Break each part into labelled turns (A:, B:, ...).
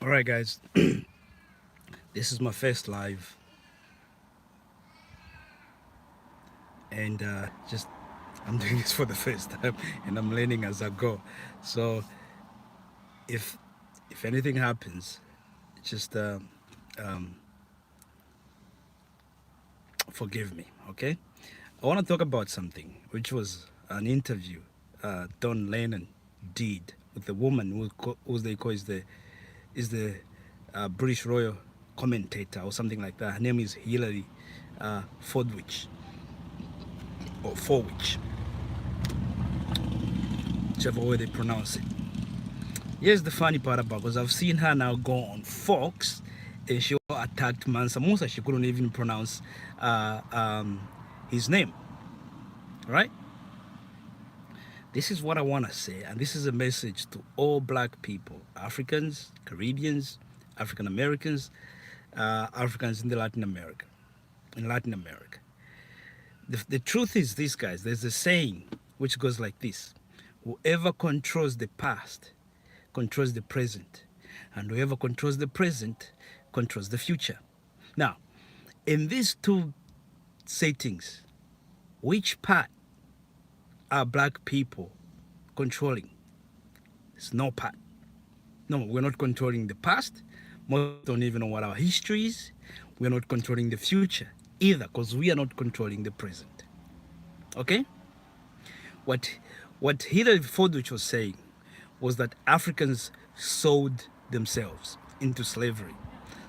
A: All right, guys, this is my first live, and just I'm doing this for the first time, and I'm learning as I go. So if if anything happens, just um, forgive me, okay? I want to talk about something, which was an interview Don Lennon did with the woman who they call is the British royal commentator or something like that. Her name is Hilary Fordwich or Forwich, whichever way they pronounce it. Here's the funny part about, because I've seen her now go on Fox and she attacked Mansa Musa. She couldn't even pronounce uh, um, his name, right? This is what I want to say, and this is a message to all black people, Africans, Caribbeans, African Americans, Africans in Latin America. The truth is this, guys. There's a saying which goes like this: whoever controls the past controls the present, and whoever controls the present controls the future. Now, in these two settings, which part are black people controlling? It's no part. No, we're not controlling the past. Most don't even know what our history is. We're not controlling the future either, because we are not controlling the present. Okay? What what Hilary Fordwich was saying was that Africans sold themselves into slavery.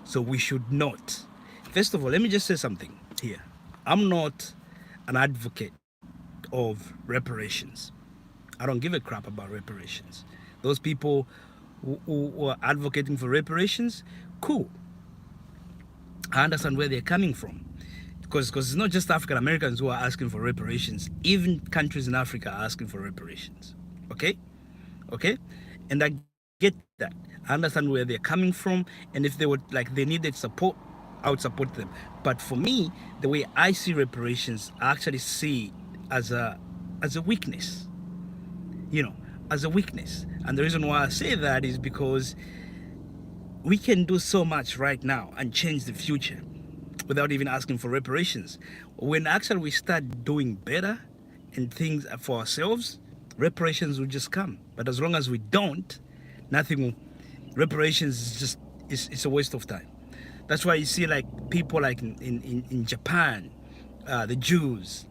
A: So we should not. First of all, let me just say something here. I'm not an advocate of reparations. I don't give a crap about reparations. Those people who are advocating for reparations, cool. I understand where they're coming from. Because it's not just African Americans who are asking for reparations. Even countries in Africa are asking for reparations. Okay? Okay? And I get that. I understand where they're coming from. And if they would, like, they needed support, I would support them. But for me, the way I see reparations, I actually see it as a weakness. You know, as a weakness. And the reason why I say that is because we can do so much right now and change the future without even asking for reparations. When actually we start doing better and things for ourselves, reparations will just come. But as long as we don't, nothing will. Reparations is just it's a waste of time. That's why you see like people like in Japan, the Jews.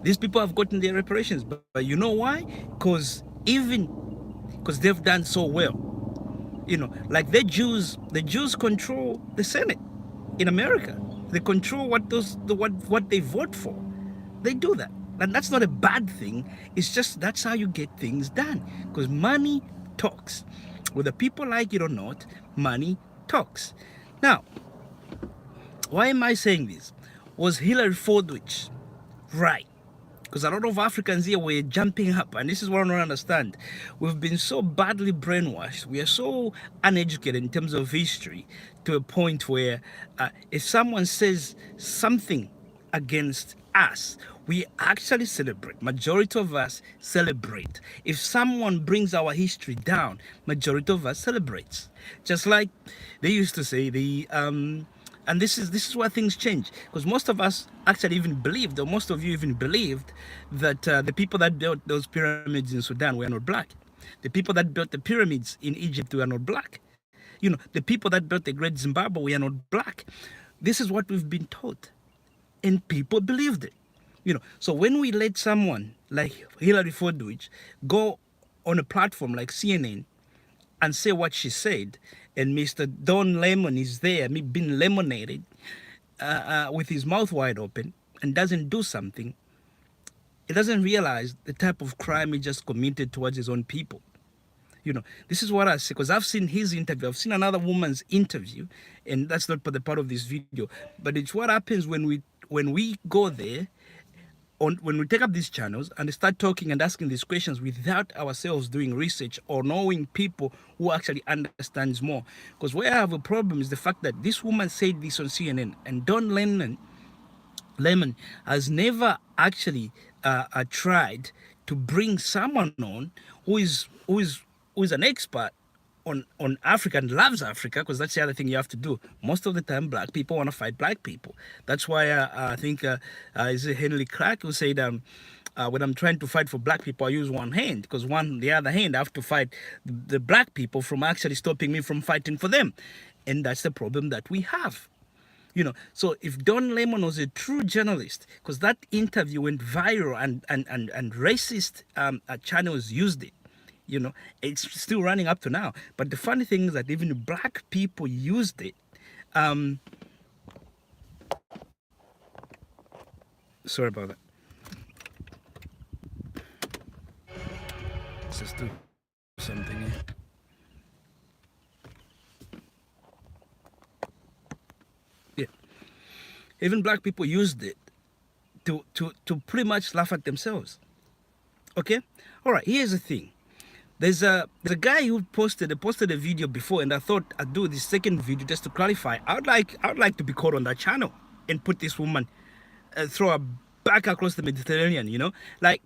A: These people have gotten their reparations, but you know why? Because they've done so well. You know, like the Jews control the Senate in America. They control what they vote for. They do that. And that's not a bad thing. It's just that's how you get things done. Because money talks. Whether people like it or not, money talks. Now, why am I saying this? Was Hilary Fordwich right? Because a lot of Africans here were jumping up, and this is what I don't understand. We've been so badly brainwashed. We are so uneducated in terms of history to a point where if someone says something against us, we actually celebrate. Majority of us celebrate. If someone brings our history down, majority of us celebrates. Just like they used to say, and this is where things change, because most of us actually even believed, or most of you even believed, that the people that built those pyramids in Sudan were not black. The people that built the pyramids in Egypt were not black. You know, the people that built the Great Zimbabwe were not black. This is what we've been taught, and people believed it. You know, so when we let someone like Hilary Fordwich go on a platform like CNN and say what she said, and Mr. Don Lemon is there, being lemonaded with his mouth wide open, and doesn't do something, he doesn't realize the type of crime he just committed towards his own people. You know, this is what I say, because I've seen his interview, I've seen another woman's interview, and that's not the part of this video, but it's what happens when we go there, when we take up these channels and start talking and asking these questions without ourselves doing research or knowing people who actually understands more. Because where I have a problem is the fact that this woman said this on CNN, and Don Lemon has never actually tried to bring someone on who is an expert on Africa and loves Africa, because that's the other thing you have to do. Most of the time, black people want to fight black people. That's why I think is it Henry Clark who said, when I'm trying to fight for black people, I use one hand, because the other hand, I have to fight the black people from actually stopping me from fighting for them, and that's the problem that we have. So if Don Lemon was a true journalist, because that interview went viral, and racist channels used it, it's still running up to now. But the funny thing is that even black people used it. Sorry about that. Let's just do something here. Yeah. Even black people used it to pretty much laugh at themselves. Okay? All right, here's the thing. There's a guy who posted a video before, and I thought I'd do this second video just to clarify. I'd like to be caught on that channel and put this woman, throw her back across the Mediterranean. Like,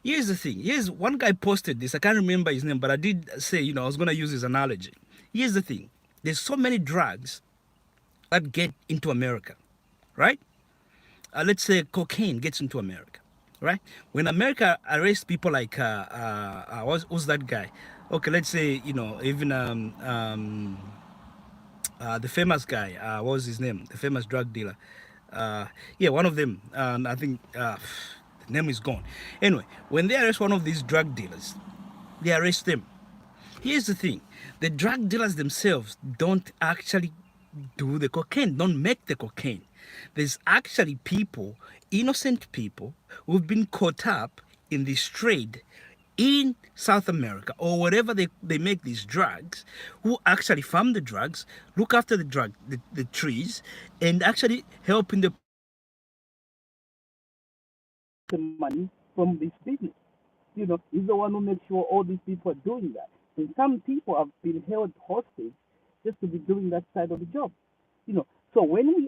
A: here's the thing. Here's one guy posted this. I can't remember his name, but I did say, I was gonna use his analogy. Here's the thing. There's so many drugs that get into America, right? Let's say cocaine gets into America, right? When America arrests people like who's that guy? Okay, let's say even the famous guy. What was his name? The famous drug dealer. Yeah, one of them. I think the name is gone. Anyway, when they arrest one of these drug dealers, they arrest them. Here's the thing: the drug dealers themselves don't actually do the cocaine, don't make the cocaine. There's actually people, innocent people, who've been caught up in this trade in South America or wherever they make these drugs, who actually farm the drugs, look after the trees, and actually help in the money from this business. He's the one who makes sure all these people are doing that. And some people have been held hostage just to be doing that side of the job. So when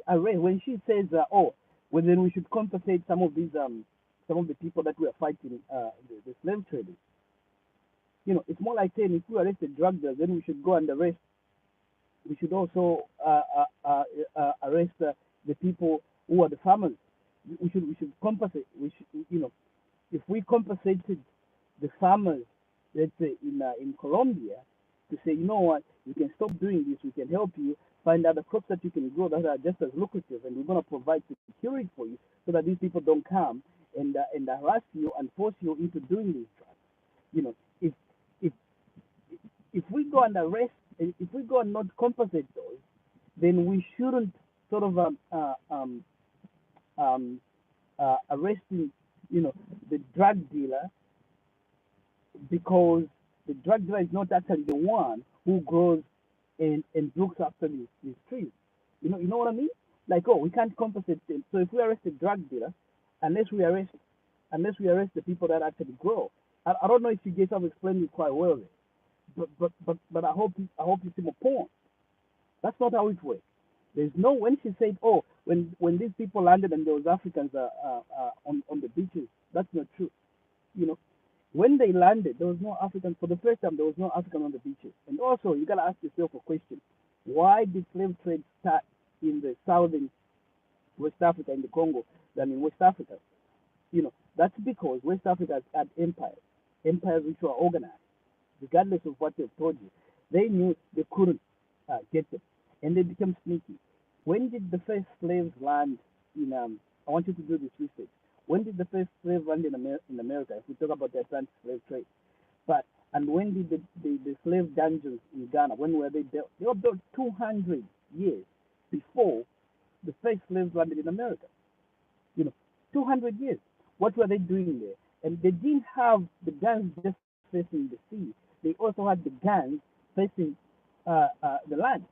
A: she says, well, then we should compensate some of the people that we are fighting, the slave traders. It's more like saying if we arrest the drug dealers, then we should go and arrest. We should also arrest the people who are the farmers. We should compensate. If we compensated the farmers, let's say in Colombia, to say, you know what, you can stop doing this. We can help you find other crops that you can grow that are just as lucrative, and we're going to provide security for you so that these people don't come and harass you and force you into doing these drugs. If if if we go and arrest, if we go and not compensate those, then we shouldn't sort of arresting, the drug dealer, because the drug dealer is not actually the one who grows and looks after these trees. You know what I mean? Like, we can't compensate them. So if we arrest the drug dealer, unless we arrest the people that actually grow. I don't know if you guys have explained it quite well there. But I hope you see my point. That's not how it works. There's no, when she said, when these people landed and there was Africans on the beaches, that's not true. When they landed, there was no African. For the first time, there was no African on the beaches. And also, you gotta ask yourself a question: why did slave trade start in the southern West Africa, in the Congo, than in West Africa? That's because West Africa had empires which were organized, regardless of what they've told you. They knew they couldn't get them, and they became sneaky. When did the first slaves land in? I want you to do this research. When did the first slave land in America? If we talk about the Atlantic slave trade, and when did the slave dungeons in Ghana? When were they built? They were built 200 years before the first slaves landed in America. 200 years. What were they doing there? And they didn't have the guns just facing the sea. They also had the guns facing the land.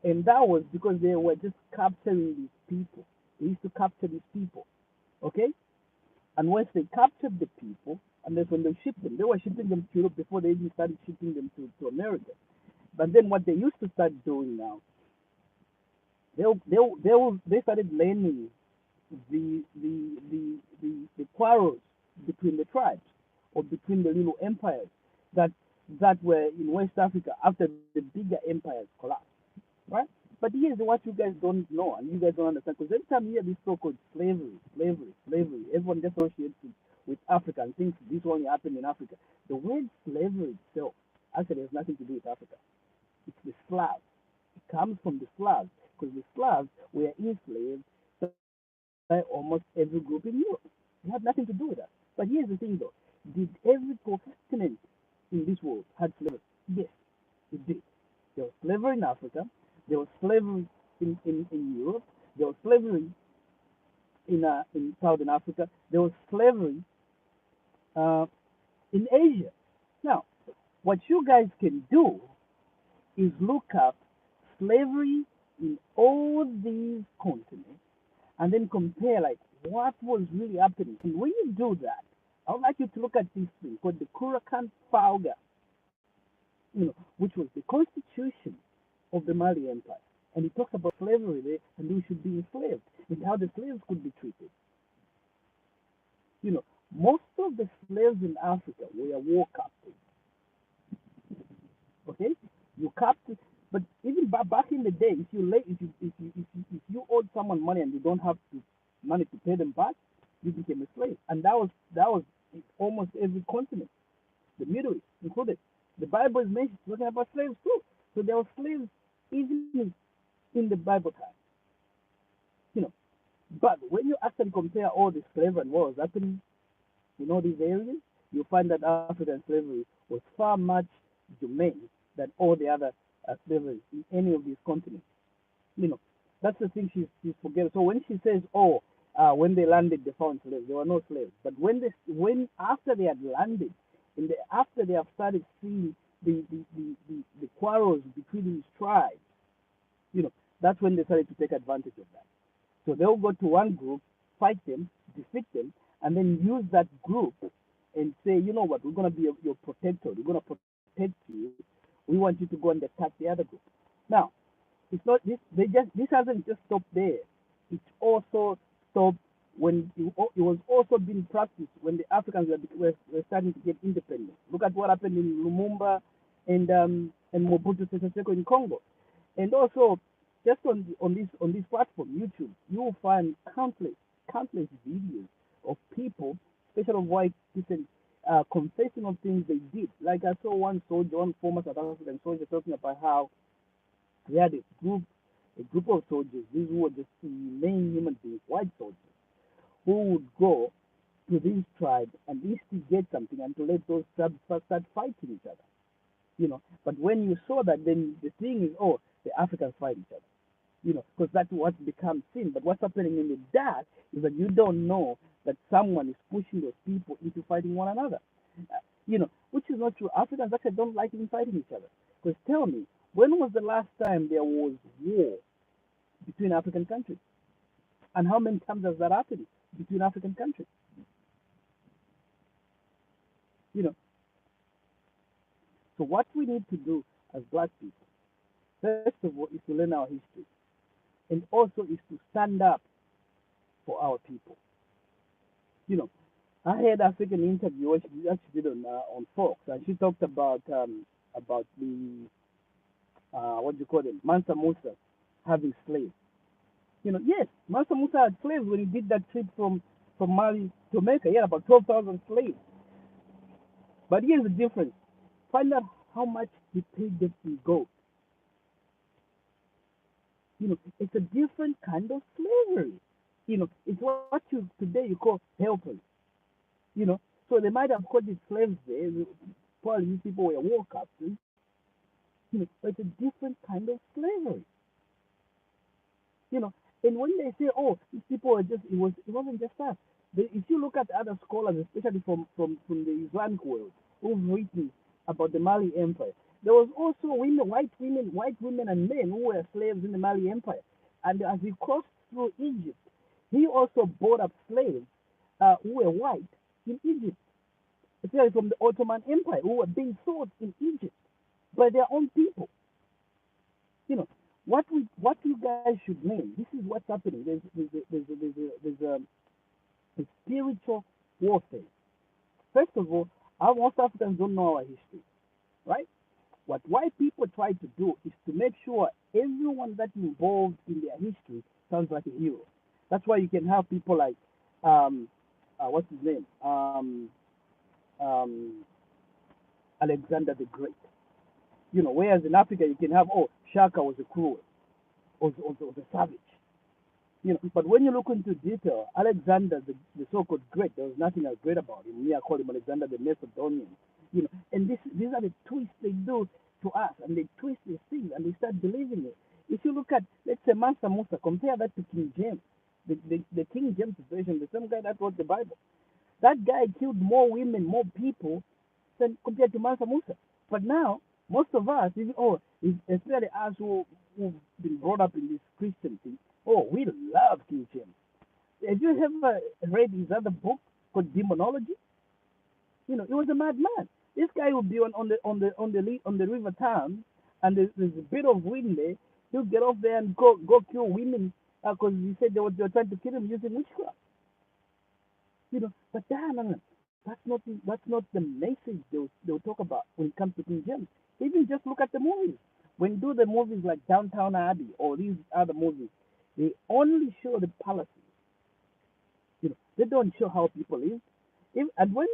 A: And that was because they were just capturing these people. They used to capture these people. Okay? And once they captured the people, and that's when they shipped them. They were shipping them to Europe before they even started shipping them to America. But then what they used to start doing now, they started learning the quarrels between the tribes or between the little empires, that
B: that were in West Africa after the bigger empires collapsed, right? But here's what you guys don't know and you guys don't understand, because every time you hear this so-called slavery, everyone just associates it with Africa and thinks this only happened in Africa. The word slavery itself actually has nothing to do with Africa. It's the Slavs. It comes from the Slavs because the Slavs were enslaved by almost every group in Europe. It had nothing to do with us. But here's the thing though. Did every continent in this world had slavery? Yes, it did. There was slavery in Africa. There was slavery in Europe. There was slavery in Southern Africa. There was slavery uh, in Asia. Now, what you guys can do is look up slavery in all these continents and then compare like what was really happening. And when you do that, I would like you to look at this thing called the Kurakan Fauga, which was the constitution of the Mali Empire. And it talks about slavery there and who should be enslaved and how the slaves could be treated. You know, most of the slaves in Africa were war captives. Okay, you captive. But even back in the day, if you lay, if you owed someone money and you don't have money to pay them back, you became a slave, and that was almost every continent, the Middle East included. The Bible is mentioned talking about slaves too. So there were slaves even in the Bible time, you know. But when you actually compare all the slavery and what was happening in all these areas, you find that African slavery was far much humane than all the other slavery in any of these continents. You know, that's the thing she's forgetting. So when she says, "Oh, when they landed, they found slaves," there were no slaves. But when after they had landed, after they have started seeing the quarrels between these tribes, you know, that's when they started to take advantage of that. So they'll go to one group, fight them, defeat them, and then use that group and say, you know what, we're going to be your protector. We're going to protect you. We want you to go and attack the other group. Now, it's not this. This hasn't just stopped there. It also stopped when it was also being practiced when the Africans were starting to get independence. Look at what happened in Lumumba and Mobutu Sese Seko in Congo, and also just on this platform, YouTube, you will find countless videos of people, especially of white people, confessing of things they did. Like I saw one soldier, one former South African soldier, talking about how he had a group of soldiers. These were just main human beings, white soldiers, who would go to these tribes and instigate something and to let those tribes start fighting each other. But when you saw that, then the thing is, oh, the Africans fight each other. Because that's what becomes sin. But what's happening in the dark is that you don't know that someone is pushing those people into fighting one another. Which is not true. Africans actually don't like even fighting each other. Because tell me, when was the last time there was war between African countries? And how many times has that happened between African countries? You know. So what we need to do as black people, first of all, is to learn our history. And also is to stand up for our people. You know, I had African interview which she actually did on Fox, and she talked about the what do you call them, Mansa Musa having slaves. Yes, Mansa Musa had slaves when he did that trip from Mali to America. He had about 12,000 slaves. But here's the difference: find out how much he paid them in gold. It's a different kind of slavery. It's what you today you call helpers. You know, so they might have called it slaves there. Probably these people were war captives. But it's a different kind of slavery. You know, and when they say, "Oh, these people were it wasn't just that." If you look at other scholars, especially from the Islamic world, who've written about the Mali Empire, there was also white women and men who were slaves in the Mali Empire. And as he crossed through Egypt, he also bought up slaves who were white in Egypt, especially from the Ottoman Empire, who were being sold in Egypt by their own people. You know, what you guys should name. This is what's happening. There's a spiritual warfare. First of all, most Africans don't know our history. right? What white people try to do is to make sure everyone that's involved in their history sounds like a hero. That's why you can have people like, um, what's his name? Um, Alexander the Great. Whereas in Africa you can have, oh, Shaka was a cruel, was a savage. But when you look into detail, Alexander the so-called great, there was nothing as great about him. Me, I call him Alexander the Macedonian. And these are the twists they do to us, and they twist these things, and we start believing it. If you look at, let's say, Mansa Musa, compare that to King James, the King James version, the same guy that wrote the Bible. That guy killed more women, more people than compared to Mansa Musa. But now, most of us, especially us who've been brought up in this Christian thing, oh, we love King James. Have you ever read his other book called Demonology? He was a madman. This guy would be on the river Thames, and there's a bit of wind there. He'll get off there and go kill women because he said they were trying to kill him using witchcraft. But no. That's not the message they'll talk about when it comes to King James. Even just look at the movies. When you do the movies like Downtown Abbey or these other movies, they only show the palaces. They don't show how people live. And when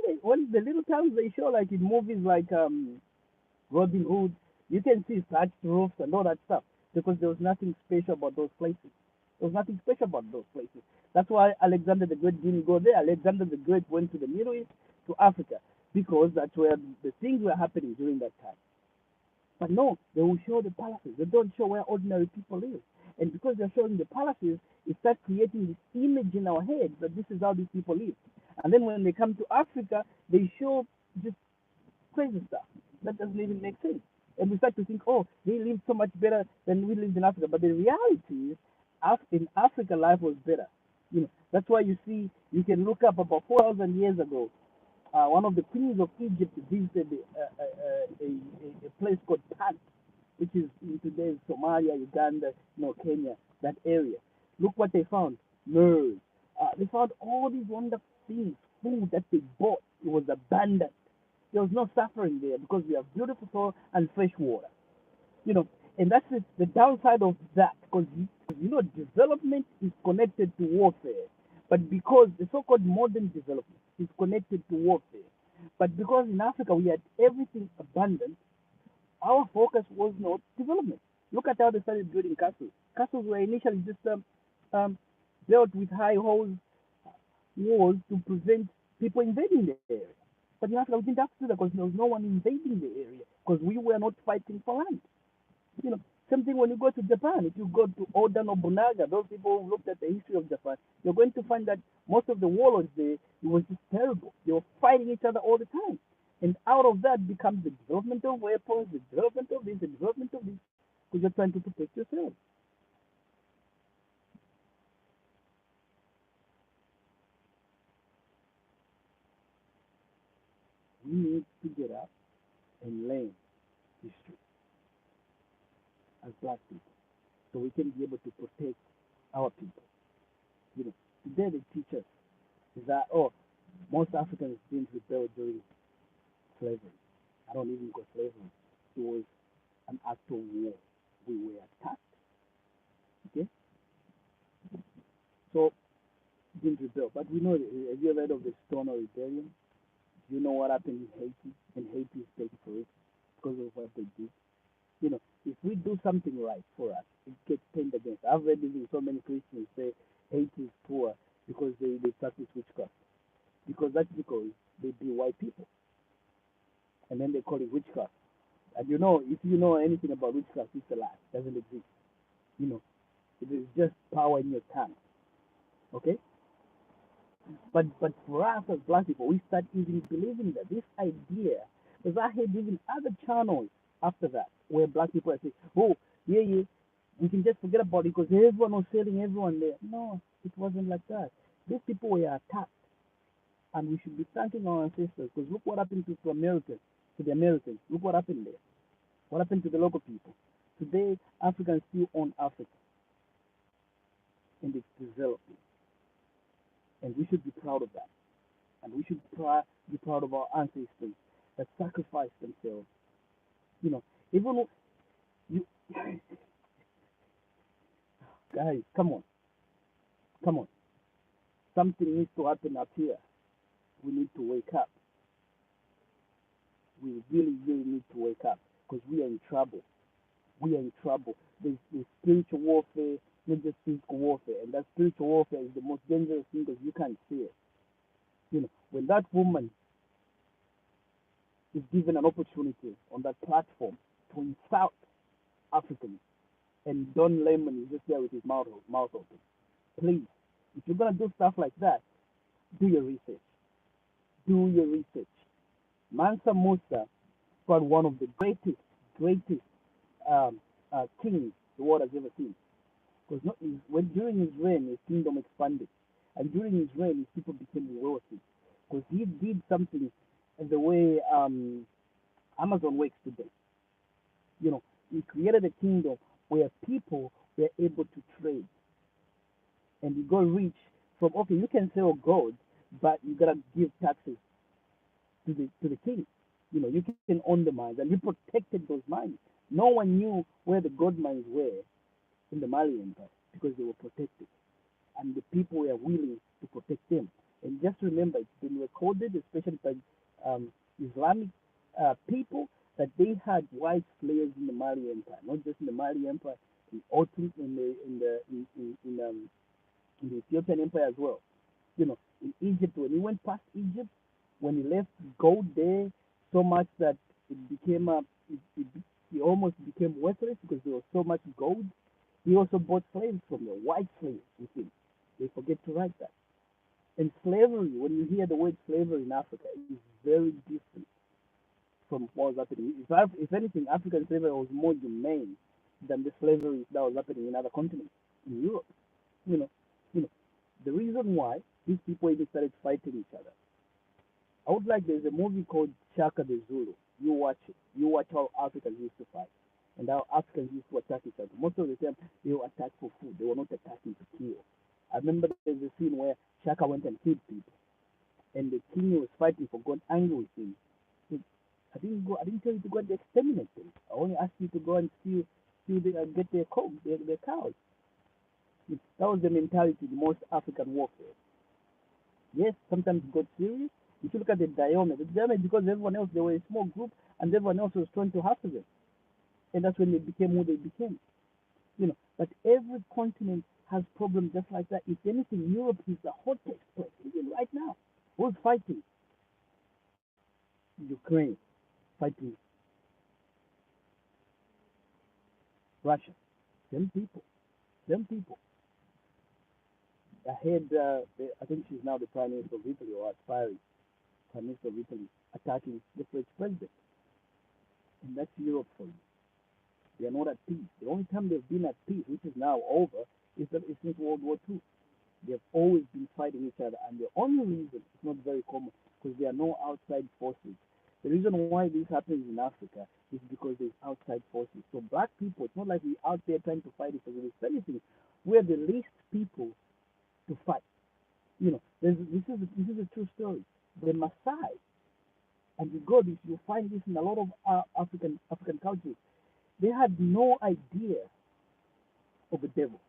B: the little towns they show, like in movies like Robin Hood, you can see thatched roofs and all that stuff because there was nothing special about those places. There was nothing special about those places. That's why Alexander the Great didn't go there. Alexander the Great went to the Middle East, to Africa, because that's where the things were happening during that time. But no, they will show the palaces. They don't show where ordinary people live. And because they're showing the palaces, it starts creating this image in our heads that this is how these people live. And then when they come to Africa, they show just crazy stuff that doesn't even make sense. And we start to think, oh, they live so much better than we lived in Africa. But the reality is, in Africa, life was better. That's why you can look up about 4,000 years ago. One of the queens of Egypt visited a place called Pant, which is in today's Somalia, Uganda, Kenya, that area. Look what they found. Mirrors. They found all these wonderful things, food that they bought. It was abundant. There was no suffering there because we have beautiful soil and fresh water. You know, and that's the downside of that because development is connected to warfare, but because the so-called modern development is connected to warfare, but because in Africa we had everything abundant, our focus was not development. Look at how they started building castles. Castles were initially just built with high walls to prevent people invading the area. But in Africa, we didn't have to do that because there was no one invading the area because we were not fighting for land. You know, same thing when you go to Japan. If you go to Oda Nobunaga, those people who looked at the history of Japan, you're going to find that most of the warlords there, it was just terrible. They were fighting each other all the time. And out of that becomes the development of weapons, the development of this, the development of this, because you're trying to protect yourself. We need to get up and learn history as black people so we can be able to protect our people. Today they teach us that, most Africans didn't rebel during slavery. I don't even call slavery. It was an actual war. We were attacked. Okay? So, didn't rebel. But we know, have you ever heard of the Stoner Rebellion? Do you know what happened in Haiti? And Haiti is paid for it because of what they did. If we do something right for us, it gets turned against. I've read even so many Christians say Haiti is poor because they practice witchcraft. Because that's because they be white people. And then they call it witchcraft. And if you know anything about witchcraft, it's a lie. It doesn't exist. It is just power in your tongue. Okay? But for us as black people, we start even believing that this idea, because I had even other channels after that where black people are saying, oh, yeah, we can just forget about it because everyone was selling everyone there. No, it wasn't like that. These people were attacked. And we should be thanking our ancestors because look what happened to Americans, to the Americans. Look what happened there. What happened to the local people? Today, Africans still own Africa and it's developing. And we should be proud of that. And we should be proud of our ancestors that sacrificed themselves You know, even you guys, come on, come on. Something needs to happen up here. We need to wake up. We really, really need to wake up because we are in trouble. We are in trouble. There's spiritual warfare, not just physical warfare, and that spiritual warfare is the most dangerous thing because you can't see it. When that woman is given an opportunity on that platform to insult Africans, and Don Lemon is just there with his mouth open. Please, if you're gonna do stuff like that, do your research. Do your research. Mansa Musa was one of the greatest um, kings the world has ever seen. Because when during his reign, his kingdom expanded, and during his reign, his people became wealthy. Because he did something the way Amazon works today. He created a kingdom where people were able to trade, and you got rich from okay, you can sell gold, but you gotta give taxes to the king. You can own the mines, and he protected those mines. No one knew where the gold mines were in the Mali Empire because they were protected, and the people were willing to protect them. And just remember, it's been recorded, especially by Islamic people, that they had white slaves in the Mali Empire, not just in the Mali Empire, in Ottoman, in the Ethiopian Empire as well. In Egypt, when he went past Egypt, when he left gold there so much that it became he almost became worthless because there was so much gold. He also bought slaves from the white slaves with him. They forget to write that. And slavery, when you hear the word slavery in Africa, is very different from what was happening. If anything, African slavery was more humane than the slavery that was happening in other continents, in Europe. You know, you know, the reason why these people even started fighting each other. I would like there's a movie called Shaka the Zulu. You watch it. You watch how Africans used to fight and how Africans used to attack each other. Most of the time they were attacked for food. They were not attacking to kill. I remember there's a scene where Shaka went and killed people, and the king he was fighting for got angry with him. He, I didn't go. I didn't tell you to go and exterminate them. I only asked you to go and get their cow, their cows. That was the mentality, the most African warfare. Yes, sometimes it got serious. If you look at the Diome because everyone else they were a small group and everyone else was trying to hassle them, and that's when they became who they became. But every continent has problems just like that. If anything, Europe is the hottest place even right now. Who's fighting? Ukraine fighting Russia. Them people. Them people. I heard. I think she's now the prime minister of Italy or aspiring prime minister of Italy attacking the French president, and that's Europe for you. They are not at peace. The only time they've been at peace, which is now over, is since World War II. They've always been fighting each other, and the only reason it's not very common because there are no outside forces. The reason why this happens in Africa is because there's outside forces. So black people, it's not like we're out there trying to fight each other. If anything, we're the least people to fight. This is a true story. The Maasai, and you go this, you find this in a lot of African cultures. They had no idea of the devil,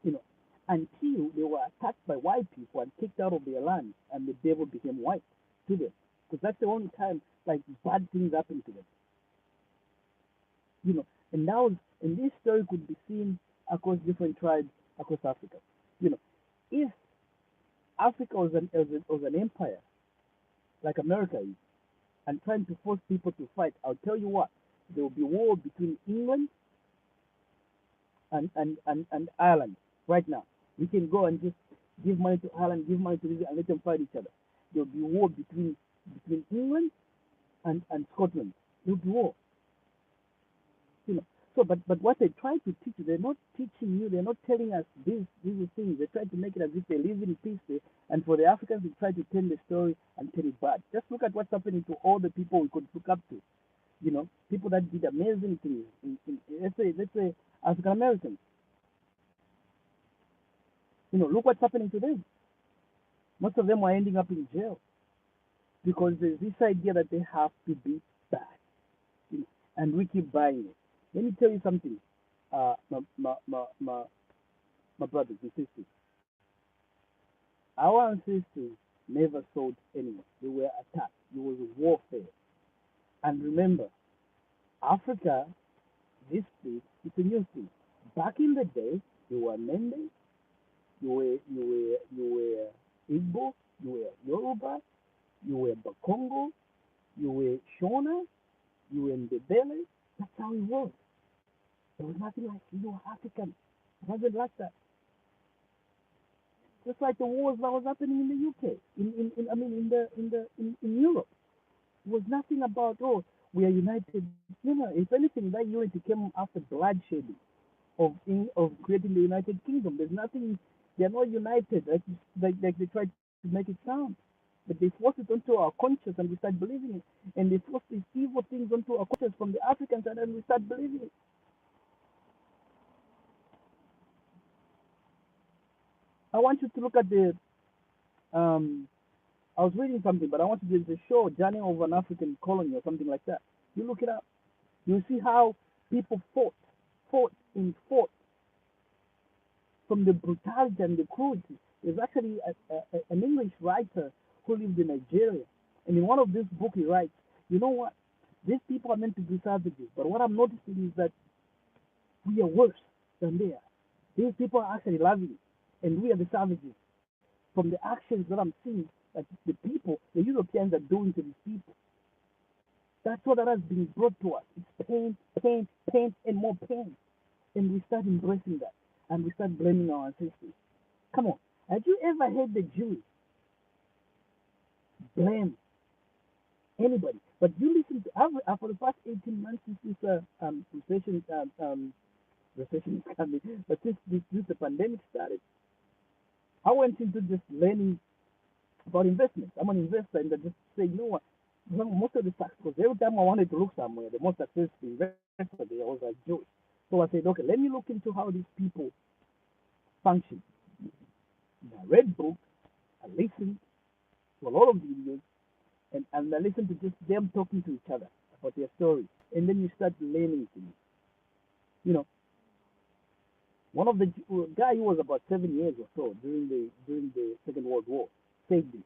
B: you know, until they were attacked by white people and kicked out of their land, and the devil became white to them. Because that's the only time like bad things happen to them, And now, and this story could be seen across different tribes across Africa. If Africa was an empire like America is, and trying to force people to fight, I'll tell you what, there will be war between England and Ireland right now. We can go and just give money to Ireland, give money to Israel, and let them fight each other. There will be war between England and Scotland. There will be war. So, but what they try to teach you, they're not teaching you, they're not telling us these things. They try to make it as if they live in peace there. And for the Africans, they try to tell the story and tell it bad. Just look at what's happening to all the people we could look up to. People that did amazing things. Let's say African Americans. Look what's happening to them. Most of them are ending up in jail because there's this idea that they have to be bad. and we keep buying it. Let me tell you something, my brothers and sisters. Our ancestors never sold anyone. They were attacked. It was warfare. And remember, Africa, this thing, it's a new thing. Back in the day, you were Mende, you were Igbo, you were Yoruba, you were Bakongo, you were Shona, you were Ndebele. That's how it was. There was nothing like you were African. It wasn't like that. Just like the wars that was happening in the UK, in I mean in Europe. It was nothing about we are united. If anything, that unity came after bloodshed of creating the United Kingdom. There's nothing. They're not united like they tried to make it sound. But they forced it onto our conscience and we start believing it. And they forced these evil things onto our conscience from the Africans and then we start believing it. I want you to look at the I was reading something, but I want you to show Journey of an African Colony or something like that. You look it up. You see how people fought from the brutality and the cruelty. There's actually an English writer who lived in Nigeria, and in one of these books he writes, you know what? These people are meant to be savages, but what I'm noticing is that we are worse than they are. These people are actually loving, and we are the savages. From the actions that I'm seeing that the people, the Europeans are doing to these people. That's what that has been brought to us. It's pain, pain, pain, and more pain. And we start embracing that. And we start blaming our ancestors. Come on. Have you ever heard the Jews blame anybody? But you listen to, for the past 18 months since this recession is coming, but since the pandemic started, I went into just learning about investments. I'm an investor, and I just say, you know what? Most of the stocks, because every time I wanted to look somewhere, the most successful investor there was like Jewish. So I said, okay, let me look into how these people function. And I read books, I listened to a lot of videos, and I listened to just them talking to each other about their story. And then you start learning things. You know, one of the guy who was about 7 years or so during the Second World War said this.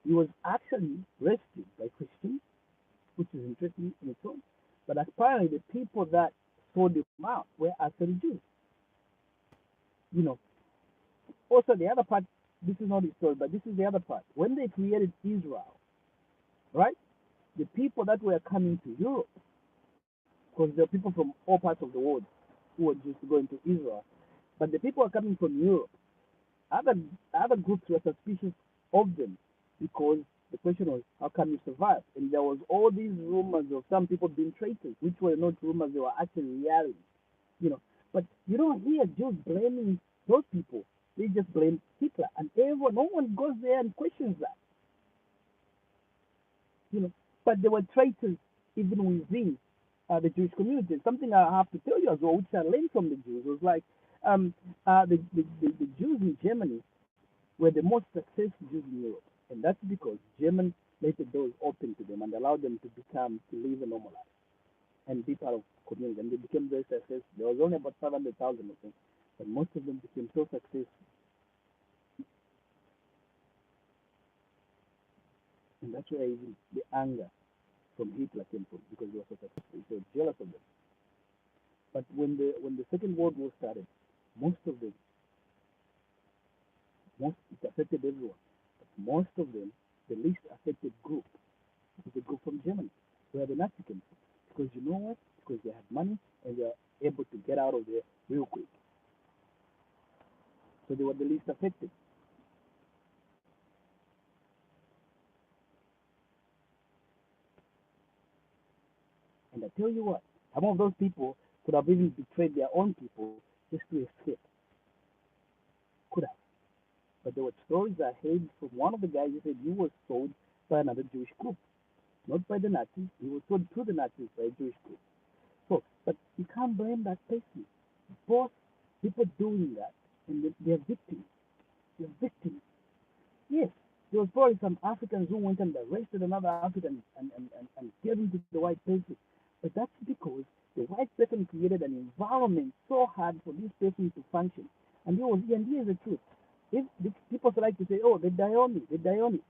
B: He was actually rescued by Christians, which is interesting in its own. But apparently, the people that sold him out were actually Jews. You know. Also, the other part. This is not his story, but this is the other part. When they created Israel, right? The people that were coming to Europe, because there are people from all parts of the world who were just going to Israel, but the people are coming from Europe. Other other groups were suspicious of them because the question was, how come you survive? And there was all these rumors of some people being traitors, which were not rumors; they were actually reality. You know, but you don't hear Jews blaming those people. They just blame Hitler, and everyone, no one goes there and questions that. You know, but there were traitors even within the Jewish community. Something I have to tell you as well, which I learned from the Jews, was like the Jews in Germany were the most successful Jews in Europe, and that's because Germany made the doors open to them and allowed them to live a normal life and be part of community, and they became very successful. There was only about 500,000 of them, but most of them became so successful, and that's where even the anger from Hitler came from because they were so successful. They were jealous of them. But when the Second World War started, most of them, most it affected everyone. But most of them, the least affected group was the group from Germany, where the Nazi came from. Because you know what? Because they had money and they were able to get out of there real quick. So they were the least affected. And I tell you what, some of those people could have even betrayed their own people just to escape. Could have. But there were stories I heard from one of the guys who said he was sold by another Jewish group, not by the Nazis. He was sold to the Nazis by a Jewish group. So, but you can't blame that person. Both people doing that, and they're victims. They're victims. Yes, there was probably some Africans who went and arrested another African and gave him to the white person. But that's because the white person created an environment so hard for this person to function. And here's the truth. If the people like to say, oh, the Diomi.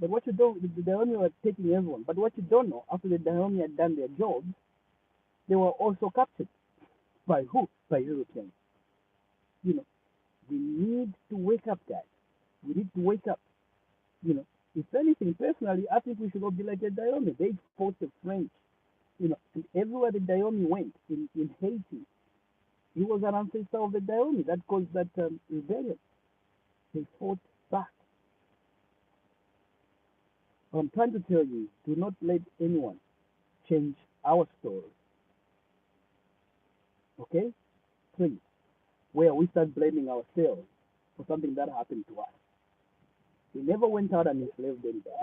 B: But what you don't, the Diomi were taking everyone. But what you don't know, after the Diomi had done their job, they were also captured. By who? By Europeans. You know, we need to wake up, guys. We need to wake up. You know, if anything, personally, I think we should all be like the Diomi. They fought the French. You know, and everywhere the Diomi went in Haiti, he was an ancestor of the Diomi that caused that rebellion. They fought back. What I'm trying to tell you, do not let anyone change our story. Okay? Please. Where we start blaming ourselves for something that happened to us. We never went out and enslaved anybody.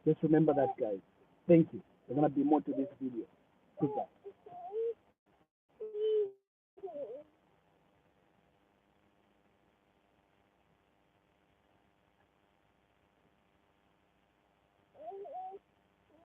B: Just remember that, guys. Thank you. There's going to be more to this video. Goodbye.